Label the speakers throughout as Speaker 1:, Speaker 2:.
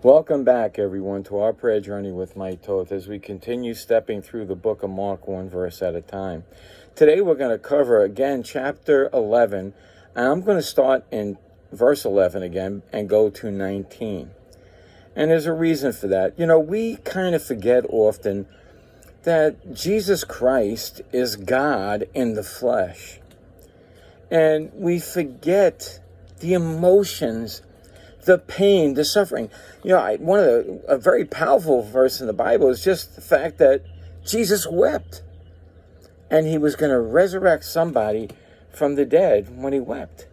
Speaker 1: Welcome back, everyone, to our prayer journey with Mike Toth as we continue stepping through the book of Mark one verse at a time. Today we're going to cover again chapter 11, and I'm going to start in verse 11 again and go to 19. And there's a reason for that. You know, we kind of forget often that Jesus Christ is God in the flesh. And we forget the emotions, the pain, the suffering. You know, a very powerful verse in the Bible is just the fact that Jesus wept. And he was going to resurrect somebody from the dead when he wept.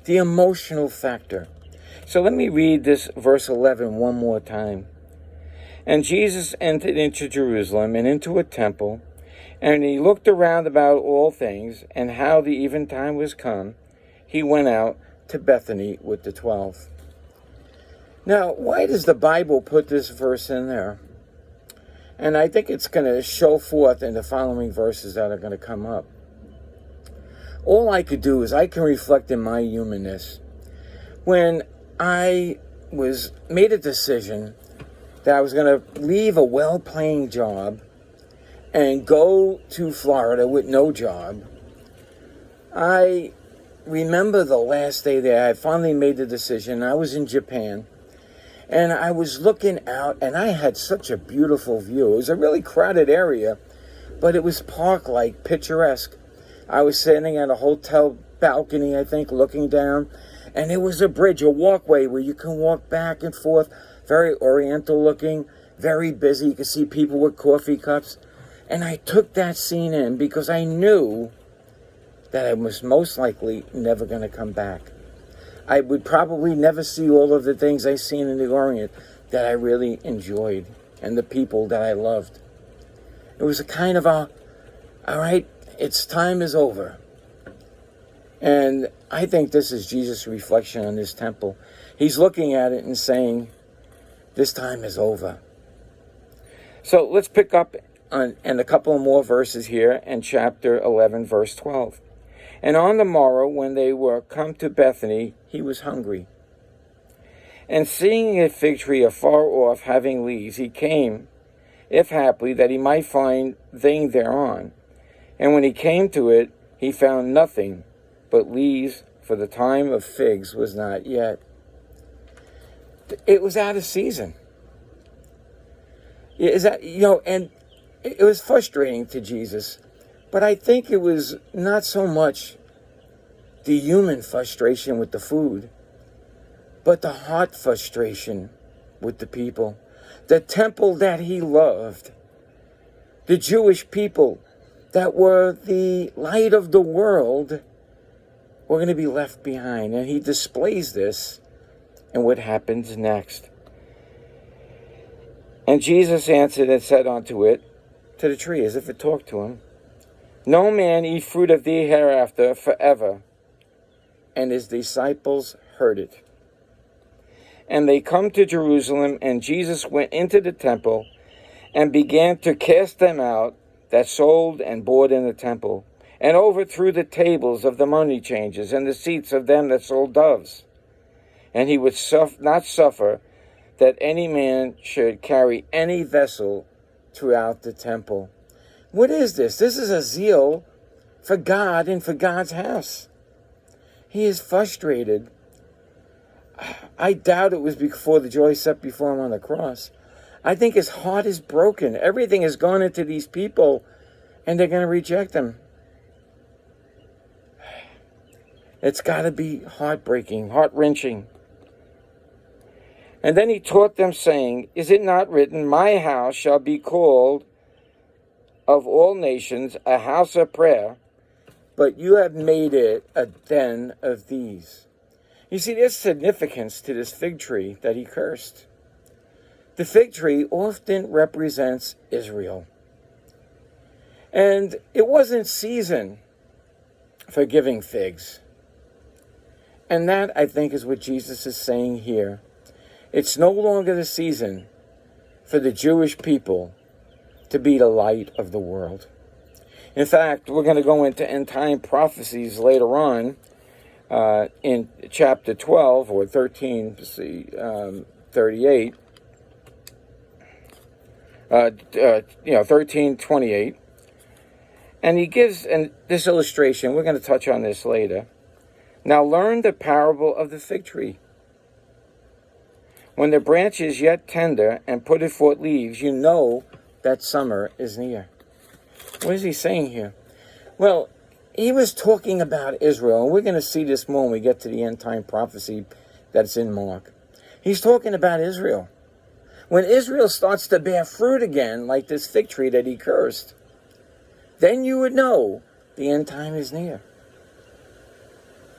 Speaker 1: The emotional factor. So let me read this verse 11 one more time. And Jesus entered into Jerusalem and into a temple, and he looked around about all things, and how the eventime was come, he went out to Bethany with the 12. Now, why does the Bible put this verse in there? And I think it's going to show forth in the following verses that are going to come up. All I could do is I can reflect in my humanness. When I made a decision that I was going to leave a well-paying job and go to Florida with no job, I remember the last day there. I finally made the decision. I was in Japan. And I was looking out, and I had such a beautiful view. It was a really crowded area, but it was park-like, picturesque. I was sitting at a hotel balcony, I think, looking down, and there was a bridge, a walkway where you can walk back and forth, very oriental-looking, very busy. You could see people with coffee cups. And I took that scene in because I knew that I was most likely never going to come back. I would probably never see all of the things I seen in the Orient that I really enjoyed and the people that I loved. It was a kind of all right, its time is over. And I think this is Jesus' reflection on this temple. He's looking at it and saying, this time is over. So let's pick up on a couple of more verses here in chapter 11, verse 12. And on the morrow, when they were come to Bethany, he was hungry. And seeing a fig tree afar off having leaves, he came, if haply, that he might find thing thereon. And when he came to it, he found nothing but leaves, for the time of figs was not yet. It was out of season. And it was frustrating to Jesus. But I think it was not so much the human frustration with the food, but the heart frustration with the people. The temple that he loved, the Jewish people that were the light of the world, were going to be left behind. And he displays this in what happens next. And Jesus answered and said unto it, to the tree, as if it talked to him, no man eat fruit of thee hereafter forever. And his disciples heard it. And they come to Jerusalem, and Jesus went into the temple and began to cast them out that sold and bought in the temple, and overthrew the tables of the money changers and the seats of them that sold doves. And he would not suffer that any man should carry any vessel throughout the temple. What is this? This is a zeal for God and for God's house. He is frustrated. I doubt it was before the joy set before him on the cross. I think his heart is broken. Everything has gone into these people, and they're going to reject him. It's got to be heartbreaking, heart-wrenching. And then he taught them, saying, is it not written, my house shall be called of all nations a house of prayer, but you have made it a den of thieves. You see, there's significance to this fig tree that he cursed. The fig tree often represents Israel. And it wasn't season for giving figs. And that, I think, is what Jesus is saying here. It's no longer the season for the Jewish people to be the light of the world. In fact, we're going to go into end-time prophecies later on in chapter 12 or 13, 38, 13:28. And he gives this illustration. We're going to touch on this later. Now learn the parable of the fig tree. When the branch is yet tender and putteth forth leaves, you know that summer is near. What is he saying here? Well, he was talking about Israel, and we're going to see this more when we get to the end time prophecy that's in Mark. He's talking about Israel. When Israel starts to bear fruit again, like this fig tree that he cursed, then you would know the end time is near.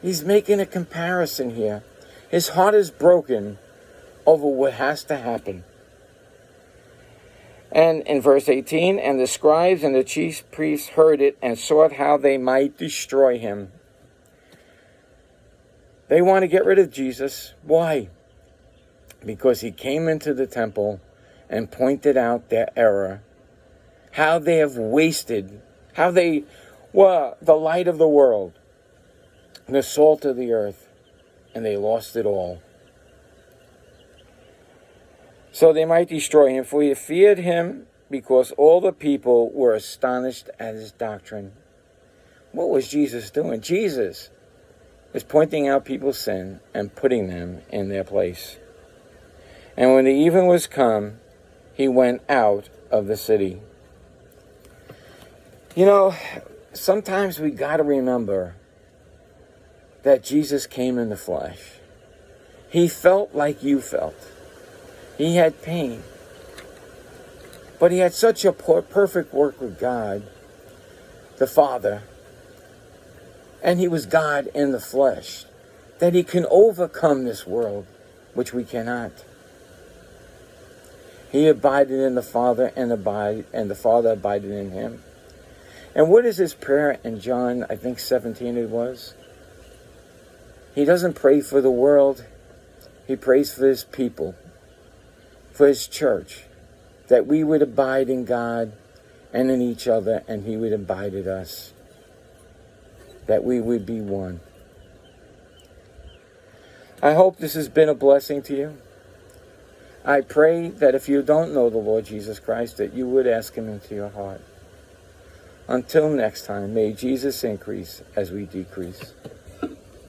Speaker 1: He's making a comparison here. His heart is broken over what has to happen. And in verse 18, and the scribes and the chief priests heard it and sought how they might destroy him. They want to get rid of Jesus. Why? Because he came into the temple and pointed out their error. How they have wasted, how they were the light of the world, the salt of the earth, and they lost it all. So they might destroy him, for he feared him, because all the people were astonished at his doctrine. What was Jesus doing? Jesus was pointing out people's sin and putting them in their place. And when the even was come, he went out of the city. You know, sometimes we got to remember that Jesus came in the flesh. He felt like you felt. He had pain. But he had such a perfect work with God, the Father, and he was God in the flesh, that he can overcome this world, which we cannot. He abided in the Father, and the Father abided in him. And what is his prayer in John, I think 17 it was? He doesn't pray for the world. He prays for his people, for his church, that we would abide in God and in each other, and he would abide in us, that we would be one. I hope this has been a blessing to you. I pray that if you don't know the Lord Jesus Christ, that you would ask him into your heart. Until next time, may Jesus increase as we decrease.